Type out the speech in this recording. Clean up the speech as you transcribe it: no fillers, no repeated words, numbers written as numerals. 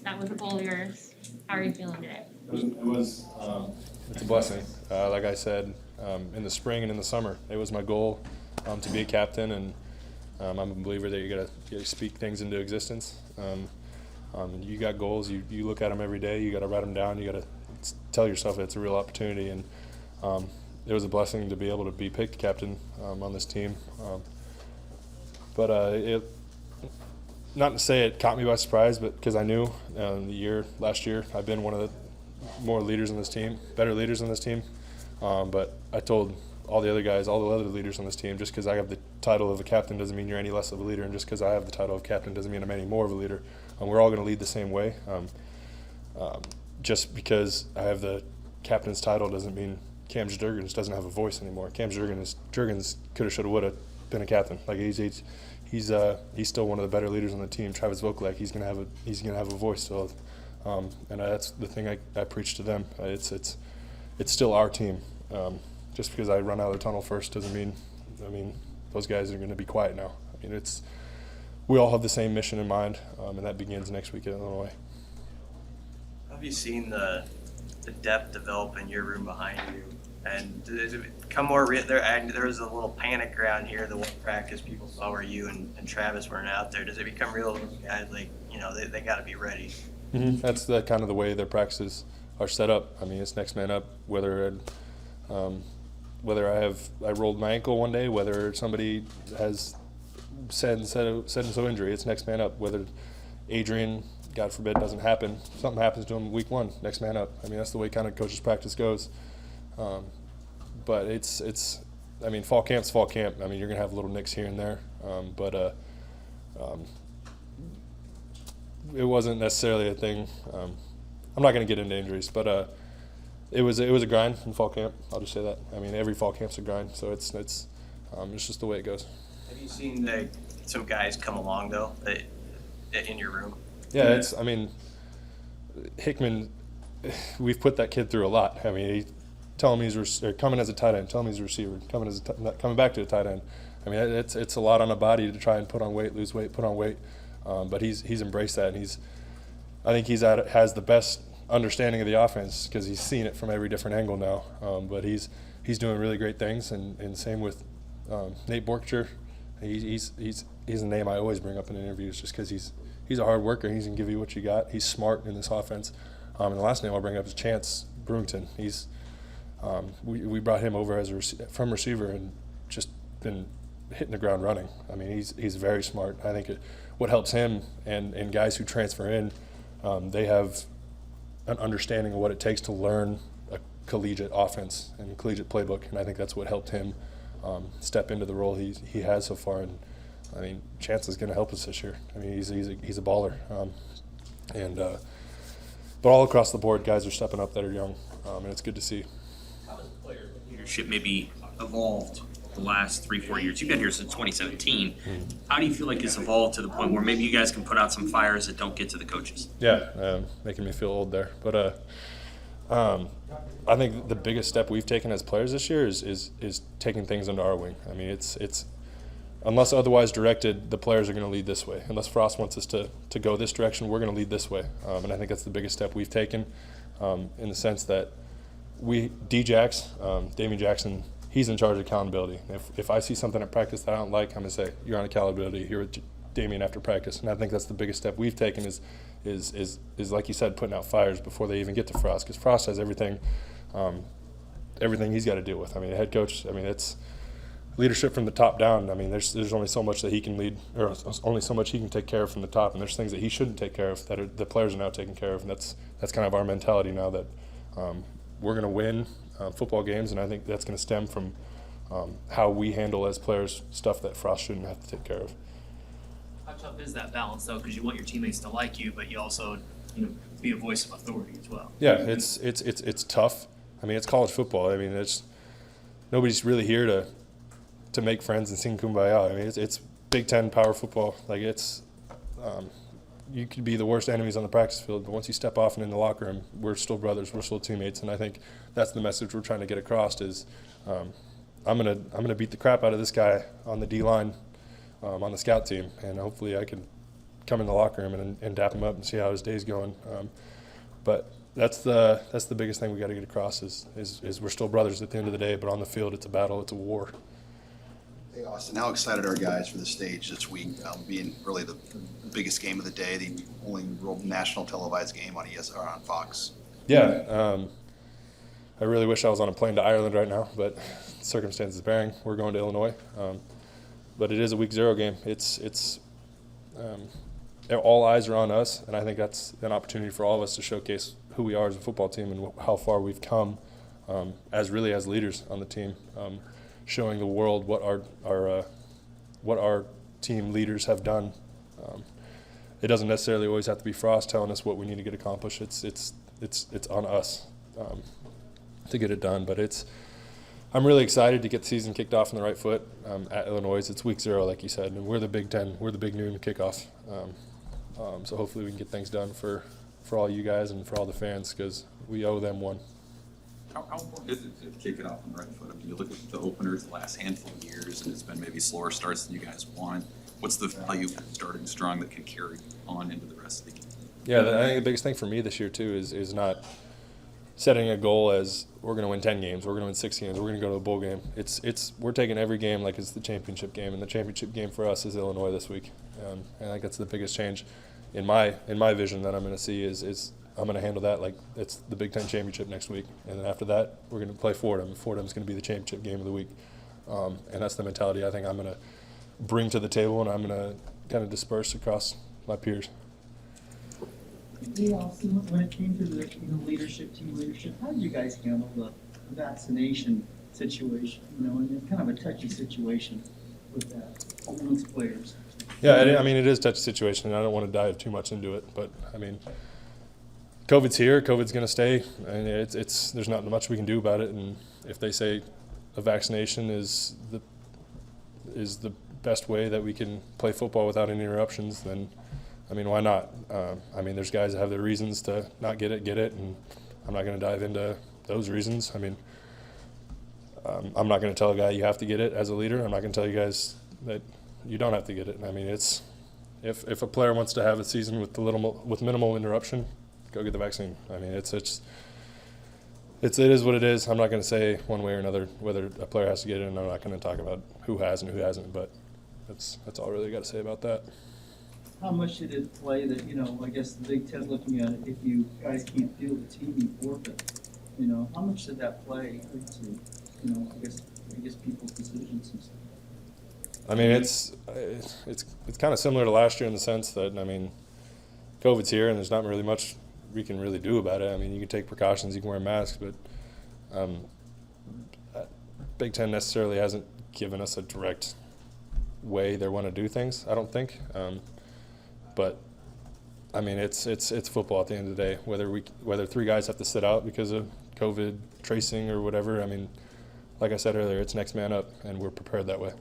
That was a goal of yours. How are you feeling today? It's a blessing. Like I said, in the spring and in the summer, it was my goal to be a captain, and I'm a believer that you gotta speak things into existence. You got goals. You look at them every day. You got to write them down. You got to tell yourself it's a real opportunity, and it was a blessing to be able to be picked captain on this team. But not to say it caught me by surprise, but because I knew last year I've been one of the more leaders in this team, better leaders in this team. But I told all the other leaders on this team, just because I have the title of a captain doesn't mean you're any less of a leader, and just because I have the title of captain doesn't mean I'm any more of a leader. We're all going to lead the same way. Just because I have the captain's title doesn't mean Cam Jurgens doesn't have a voice anymore. Cam Jurgens coulda, shoulda, woulda been a captain. Like he's still one of the better leaders on the team. Travis Vokalek, he's gonna have a voice still, and that's the thing I preach to them. It's still our team. Just because I run out of the tunnel first doesn't mean those guys are going to be quiet now. We all have the same mission in mind, and that begins next week in Illinois. Have you seen the depth develop in your room behind you? And did it become more real? There was a little panic around here the one practice people saw where you and Travis weren't out there. Does it become real? Those guys, they got to be ready. Mm-hmm. That's kind of the way their practices are set up. It's next man up. Whether I rolled my ankle one day, whether somebody has said and so injury, it's next man up. Whether Adrian, God forbid, doesn't happen, something happens to him week one, next man up. That's the way kind of coaches practice goes. But it's fall camp's fall camp. You're gonna have little nicks here and there, but it wasn't necessarily a thing. I'm not gonna get into injuries, but it was a grind in fall camp. I'll just say that. Every fall camp's a grind, so it's just the way it goes. Have you seen some guys come along though in your room? Yeah, Hickman. We've put that kid through a lot. Tell him he's coming as a tight end. Tell him he's a receiver. Coming back to a tight end. It's a lot on a body to try and put on weight, lose weight, put on weight. But he's embraced that, and I think has the best understanding of the offense because he's seen it from every different angle now. But he's doing really great things, and same with Nate Borkcher. He's a name I always bring up in interviews just because he's a hard worker. He's gonna give you what you got. He's smart in this offense. And the last name I'll bring up is Chance Brewington. We brought him over from receiver and just been hitting the ground running. He's very smart. I think what helps him and guys who transfer in, they have an understanding of what it takes to learn a collegiate offense and collegiate playbook, and I think that's what helped him step into the role he has so far. And Chance is going to help us this year. He's a baller, but all across the board, guys are stepping up that are young, and it's good to see. How has player leadership maybe evolved the last 3-4 years? You've been here since 2017. How do you feel like it's evolved to the point where maybe you guys can put out some fires that don't get to the coaches? Yeah, making me feel old there. But I think the biggest step we've taken as players this year is taking things under our wing. It's unless otherwise directed, the players are going to lead this way. Unless Frost wants us to go this direction, we're going to lead this way. And I think that's the biggest step we've taken in the sense that Damian Jackson, he's in charge of accountability. If I see something at practice that I don't like, I'm going to say, you're on accountability here with Damian after practice. And I think that's the biggest step we've taken is like you said, putting out fires before they even get to Frost, because Frost has everything he's got to deal with. The head coach, it's leadership from the top down. There's only so much that he can lead, or only so much he can take care of from the top, and there's things that he shouldn't take care of that the players are now taking care of, and that's kind of our mentality now that we're going to win football games, and I think that's going to stem from how we handle as players stuff that Frost shouldn't have to take care of. How tough is that balance though? Because you want your teammates to like you, but you also be a voice of authority as well. Yeah, it's tough. It's college football. Nobody's really here to make friends and sing kumbaya. It's Big Ten power football. You could be the worst enemies on the practice field, but once you step off and in the locker room, we're still brothers, we're still teammates, and I think that's the message we're trying to get across is I'm gonna beat the crap out of this guy on the D-line on the scout team, and hopefully I can come in the locker room and dap him up and see how his day's going. But that's the biggest thing we got to get across is we're still brothers at the end of the day, but on the field it's a battle, it's a war. Hey, Austin, how excited are you guys for the stage this week, being really the biggest game of the day, the only real national televised game on or on Fox? Yeah, I really wish I was on a plane to Ireland right now, but circumstances bearing, we're going to Illinois. But it is a week 0 game. It's all eyes are on us, and I think that's an opportunity for all of us to showcase who we are as a football team and how far we've come as leaders on the team, showing the world what our team leaders have done. It doesn't necessarily always have to be Frost telling us what we need to get accomplished. It's on us to get it done. But I'm really excited to get the season kicked off on the right foot at Illinois. It's week 0, like you said, and we're the Big Ten. We're the big noon kickoff. So hopefully we can get things done for all you guys and for all the fans, because we owe them one. How important is it to kick it off on the right foot? I mean, you look at the openers the last handful of years, and it's been maybe slower starts than you guys want. What's the value of starting strong that can carry on into the rest of the game? Yeah, I think the biggest thing for me this year too is not setting a goal as we're going to win 10 games, we're going to win 6 games, we're going to go to a bowl game. We're taking every game like it's the championship game, and the championship game for us is Illinois this week. And I think that's the biggest change in my vision that I'm going to see is I'm going to handle that like it's the Big Ten championship next week, and then after that we're going to play Fordham. Fordham's going to be the championship game of the week, and that's the mentality I think I'm going to bring to the table, and I'm going to kind of disperse across my peers. Hey, Austin, when it came to the team leadership, how did you guys handle the vaccination situation? And it's kind of a touchy situation with that amongst players. Yeah, I mean, it is a touchy situation, and I don't want to dive too much into it. But, I mean, COVID's here. COVID's going to stay, and there's not much we can do about it. And if they say a vaccination is the best way that we can play football without any interruptions, then, I mean, why not? I mean, there's guys that have their reasons to not get it, and I'm not going to dive into those reasons. I mean, I'm not going to tell a guy you have to get it as a leader. I'm not going to tell you guys that you don't have to get it. I mean, if a player wants to have a season with minimal interruption, go get the vaccine. I mean, it is what it is. I'm not going to say one way or another whether a player has to get it, and I'm not going to talk about who has and who hasn't. But that's all I really got to say about that. How much did it play that, I guess the Big Ten looking at it, if you guys can't field the team, you forfeit. How much did that play into, I guess people's decisions and stuff? I mean, it's kind of similar to last year in the sense that, I mean, COVID's here and there's not really much we can really do about it. I mean, you can take precautions, you can wear masks, but Big Ten necessarily hasn't given us a direct way they want to do things, I don't think. But I mean, it's football at the end of the day. Whether 3 guys have to sit out because of COVID tracing or whatever, I mean, like I said earlier, it's next man up, and we're prepared that way.